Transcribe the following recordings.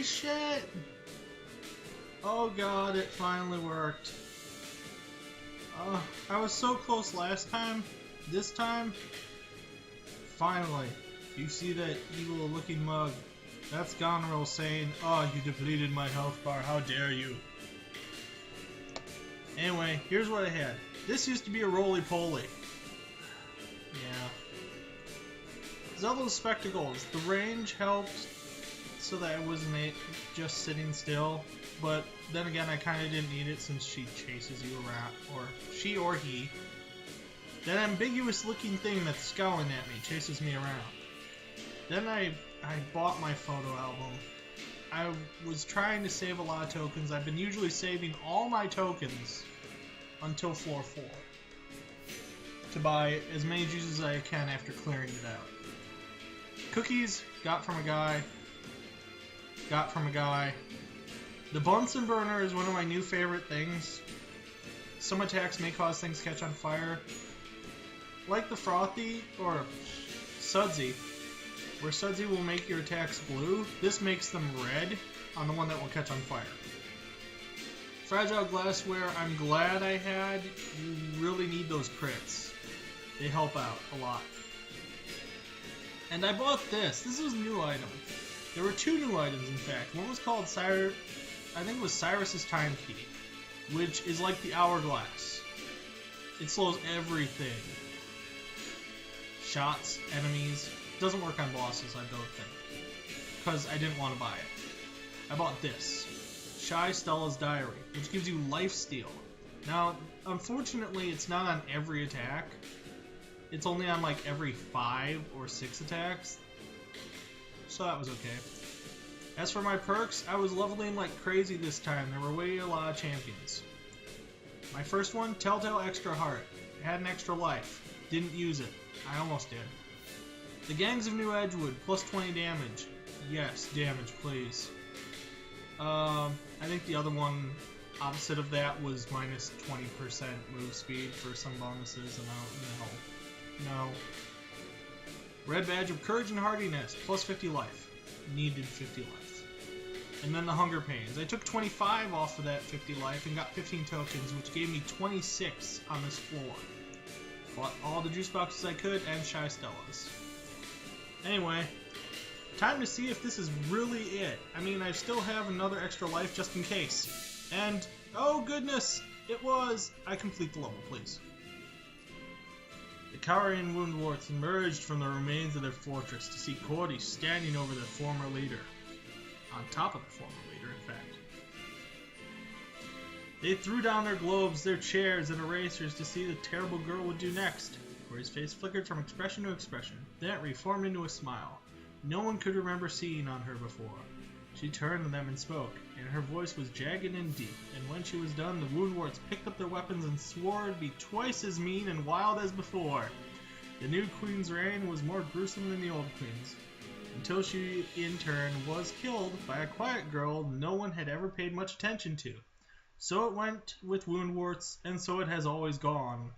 shit! Oh god, it finally worked. I was so close last time. This time, finally. You see that evil looking mug? That's Goneril saying, "Oh, you depleted my health bar, how dare you." Anyway, here's what I had. This used to be a roly-poly. Yeah. Zelda's spectacles. The range helped so that I wasn't just sitting still, but then again I kinda didn't need it since she chases you around, or she or he. That ambiguous looking thing that's scowling at me chases me around. Then I bought my photo album. I was trying to save a lot of tokens. I've been usually saving all my tokens until floor 4 to buy as many juices as I can after clearing it out. Cookies, got from a guy. The Bunsen burner is one of my new favorite things. Some attacks may cause things to catch on fire. Like the Frothy, or Sudsy, where Sudsy will make your attacks blue, this makes them red on the one that will catch on fire. Fragile glassware, I'm glad I had. You really need those crits. They help out a lot. And I bought this. This was a new item. There were 2 new items, in fact. One was called I think it was Cyrus's Time Key, which is like the hourglass. It slows everything. Shots, enemies. Doesn't work on bosses, I don't think, because I didn't want to buy it. I bought this, Shy Stella's Diary, which gives you lifesteal. Now, unfortunately, it's not on every attack. It's only on like every 5 or 6 attacks, so that was okay. As for my perks, I was leveling like crazy this time. There were way a lot of champions. My first one, Telltale Extra Heart. It had an extra life. Didn't use it. I almost did. The Gangs of New Edgewood, plus 20 damage. Yes, damage, please. I think the other one, opposite of that, was minus 20% move speed for some bonuses, and I don't know. No. Red Badge of Courage and Hardiness, plus 50 life. Needed 50 life. And then the Hunger Pains. I took 25 off of that 50 life and got 15 tokens, which gave me 26 on this floor. Bought all the juice boxes I could, and Shy Stella's. Anyway, time to see if this is really it. I mean, I still have another extra life just in case. And, oh goodness, it was! I complete the level, please. The cowering Woundworts emerged from the remains of their fortress to see Cordy standing over their former leader. On top of the former leader, in fact. They threw down their globes, their chairs, and erasers to see the terrible girl would do next. Cordy's face flickered from expression to expression. Then it reformed into a smile. No one could remember seeing on her before. She turned to them and spoke, and her voice was jagged and deep, and when she was done, the Woundworts picked up their weapons and swore to be twice as mean and wild as before. The new queen's reign was more gruesome than the old queen's, until she, in turn, was killed by a quiet girl no one had ever paid much attention to. So it went with Woundworts, and so it has always gone.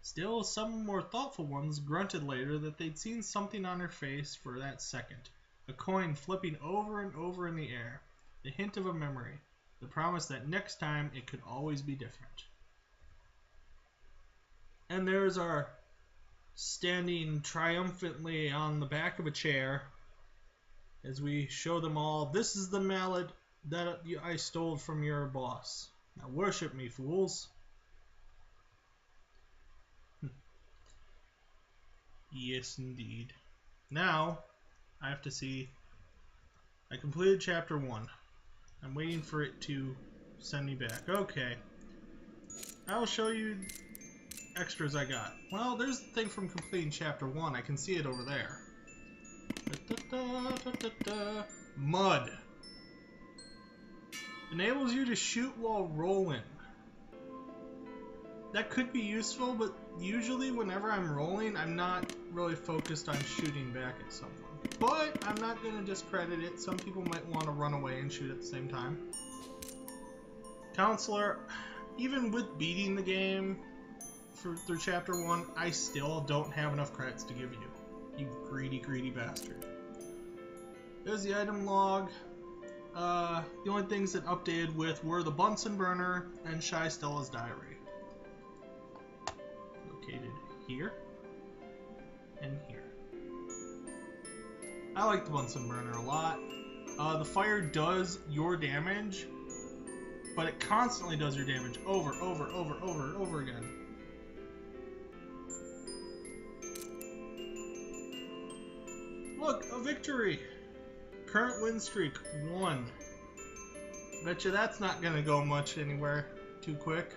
Still, some more thoughtful ones grunted later that they'd seen something on her face for that second. A coin flipping over and over in the air. The hint of a memory. The promise that next time it could always be different. And there's our standing triumphantly on the back of a chair as we show them all, this is the mallet that I stole from your boss. Now worship me, fools. Yes, indeed. Now, I have to see. I completed chapter 1. I'm waiting for it to send me back. Okay. I'll show you extras I got. Well, there's the thing from completing chapter 1. I can see it over there. Mud. Enables you to shoot while rolling. That could be useful, but usually whenever I'm rolling, I'm not really focused on shooting back at someone. But I'm not going to discredit it. Some people might want to run away and shoot at the same time. Counselor, even with beating the game through chapter 1, I still don't have enough credits to give you. You greedy, greedy bastard. There's the item log. The only things that updated with were the Bunsen burner and Shy Stella's diary. Located here and here. I like the Bunsen burner a lot. The fire does your damage, but it constantly does your damage over again. Look, a victory! Current win streak, 1. Betcha that's not gonna go much anywhere too quick.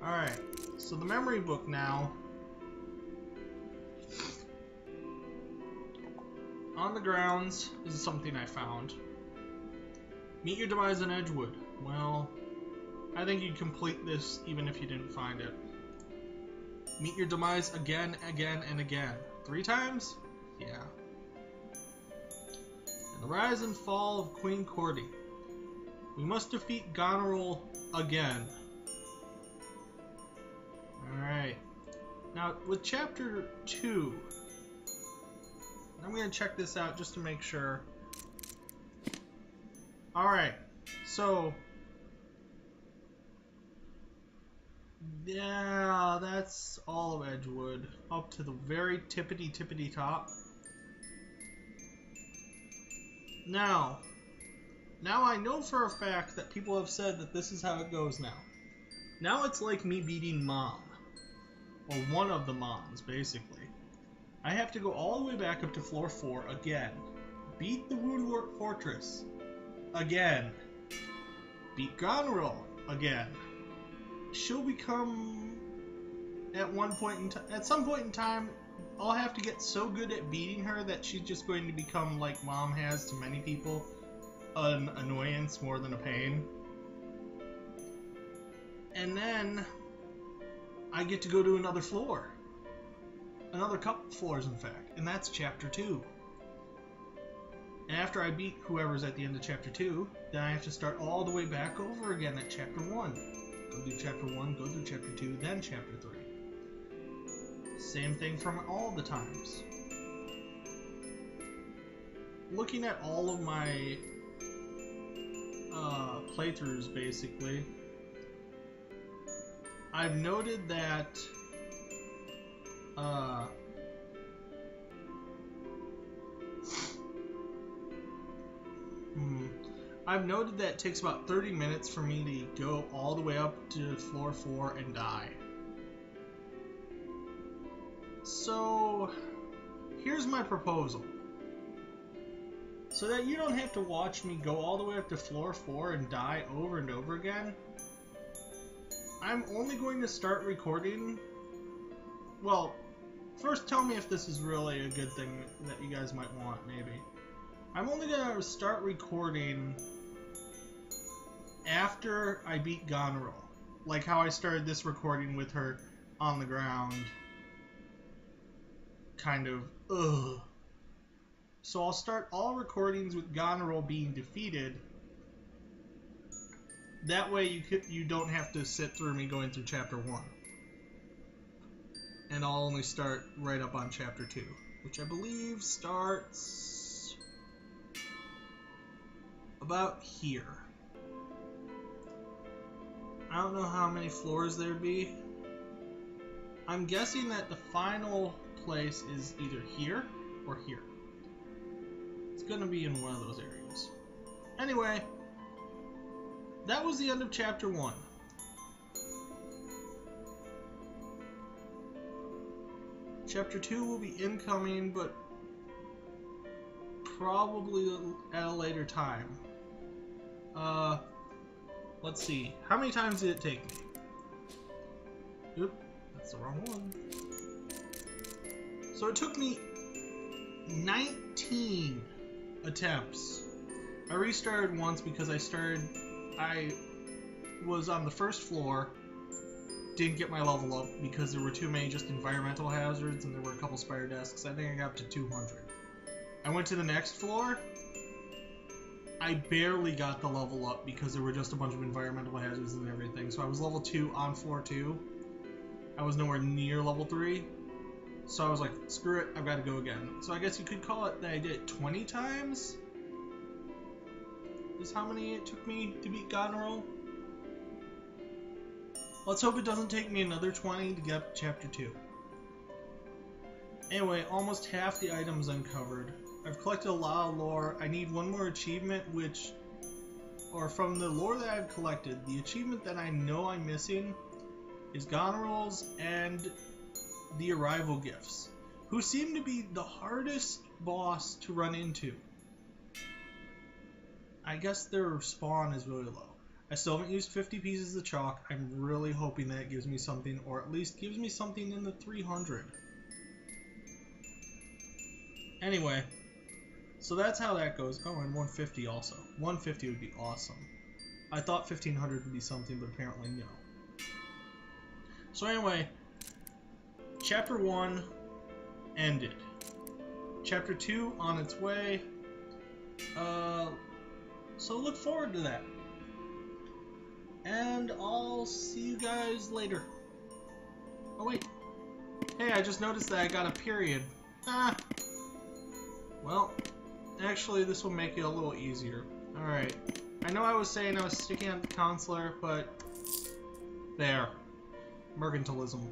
Alright, so the memory book now. On the grounds is something I found. Meet your demise in Edgewood. Well, I think you'd complete this even if you didn't find it. Meet your demise again, and again. 3 times? Yeah. And the rise and fall of Queen Cordy. We must defeat Goneril again. Alright. Now, with Chapter 2, I'm going to check this out just to make sure. Alright, so yeah, that's all of Edgewood up to the very tippity top. Now I know for a fact that people have said that this is how it goes now. Now it's like me beating Mom, or one of the Moms, basically. I have to go all the way back up to floor 4 again. Beat the Woundwort Fortress again. Beat Goneril again. She'll become at some point in time, I'll have to get so good at beating her that she's just going to become like Mom has to many people, an annoyance more than a pain. And then I get to go to another floor. Another couple floors, in fact, and that's Chapter 2. And after I beat whoever's at the end of Chapter 2, then I have to start all the way back over again at Chapter 1. Go through Chapter 1, go through Chapter 2, then Chapter 3. Same thing from all the times. Looking at all of my playthroughs, basically, I've noted that I've noted that it takes about 30 minutes for me to go all the way up to floor 4 and die. So, here's my proposal. So that you don't have to watch me go all the way up to floor 4 and die over and over again, I'm only going to start recording. Well, first tell me if this is really a good thing that you guys might want, maybe. I'm only going to start recording after I beat Goneril. Like how I started this recording with her on the ground. Kind of, ugh. So I'll start all recordings with Goneril being defeated. That way you don't have to sit through me going through Chapter 1. And I'll only start right up on Chapter 2, which I believe starts about here. I don't know how many floors there'd be. I'm guessing that the final place is either here or here. It's gonna be in one of those areas. Anyway, that was the end of Chapter 1. Chapter 2 will be incoming, but probably at a later time. Let's see. How many times did it take me? Oop, that's the wrong one. So it took me 19 attempts. I restarted once because I was on the first floor, didn't get my level up because there were too many just environmental hazards and there were a couple spider desks. I think I got up to 200. I went to the next floor. I barely got the level up because there were just a bunch of environmental hazards and everything. So I was level 2 on floor 2. I was nowhere near level 3. So I was like, screw it, I've got to go again. So I guess you could call it that I did it 20 times? is how many it took me to beat Goneril. Let's hope it doesn't take me another 20 to get up to Chapter 2. Anyway, almost half the items uncovered. I've collected a lot of lore. I need one more achievement, or from the lore that I've collected, the achievement that I know I'm missing is Goneril's and the Arrival Gifts, who seem to be the hardest boss to run into. I guess their spawn is really low. I still haven't used 50 pieces of chalk. I'm really hoping that it gives me something, or at least gives me something in the 300. Anyway, so that's how that goes. Oh, and 150 also. 150 would be awesome. I thought 1500 would be something, but apparently no. So anyway, Chapter 1 ended. Chapter 2 on its way. So look forward to that. And I'll see you guys later. Oh wait. Hey, I just noticed that I got a period. Ah. Well, actually this will make it a little easier. Alright. I know I was saying I was sticking at the counselor, but there. Mercantilism.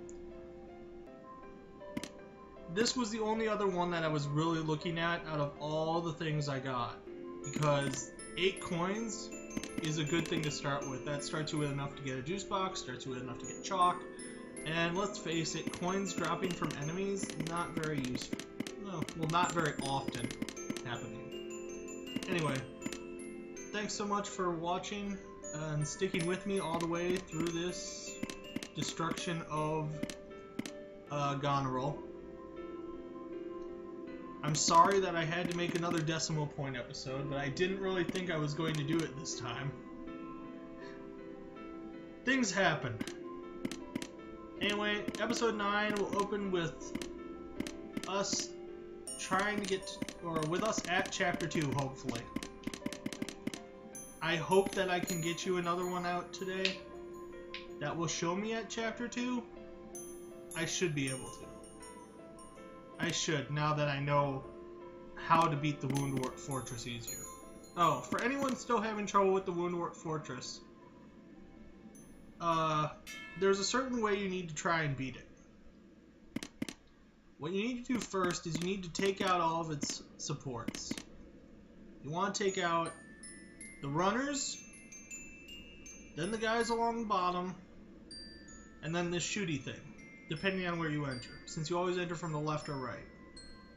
This was the only other one that I was really looking at out of all the things I got. Because 8 coins is a good thing to start with. That starts you with enough to get a juice box, starts you with enough to get chalk, and let's face it, coins dropping from enemies, not very useful. No, well, not very often happening. Anyway, thanks so much for watching and sticking with me all the way through this destruction of Goneril. I'm sorry that I had to make another decimal point episode, but I didn't really think I was going to do it this time. Things happen. Anyway, episode 9 will open with us trying to get, or with us at Chapter 2, hopefully. I hope that I can get you another one out today that will show me at Chapter 2. I should be able to. I should, now that I know how to beat the Woundwort Fortress easier. Oh, for anyone still having trouble with the Woundwort Fortress, there's a certain way you need to try and beat it. What you need to do first is you need to take out all of its supports. You want to take out the runners, then the guys along the bottom, and then this shooty thing, depending on where you enter, since you always enter from the left or right.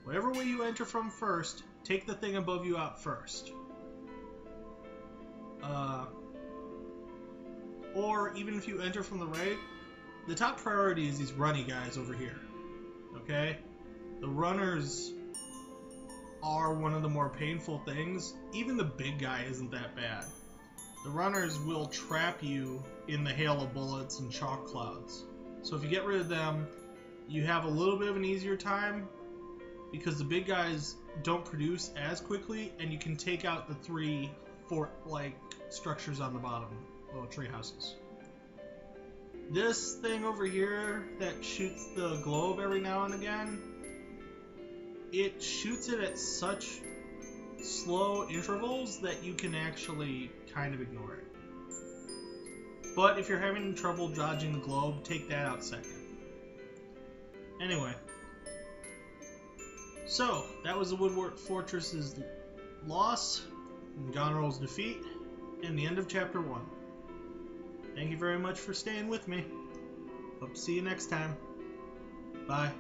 Whatever way you enter from first, take the thing above you out first. Or even if you enter from the right, the top priority is these runny guys over here. Okay? The runners are one of the more painful things. Even the big guy isn't that bad. The runners will trap you in the hail of bullets and chalk clouds. So if you get rid of them, you have a little bit of an easier time because the big guys don't produce as quickly, and you can take out the 3 fort-like structures on the bottom, little tree houses. This thing over here that shoots the globe every now and again, it shoots it at such slow intervals that you can actually kind of ignore it. But if you're having trouble dodging the globe, take that out second. Anyway. So, that was the Woundwort Fortress's loss, and Goneril's defeat, and the end of Chapter 1. Thank you very much for staying with me. Hope to see you next time. Bye.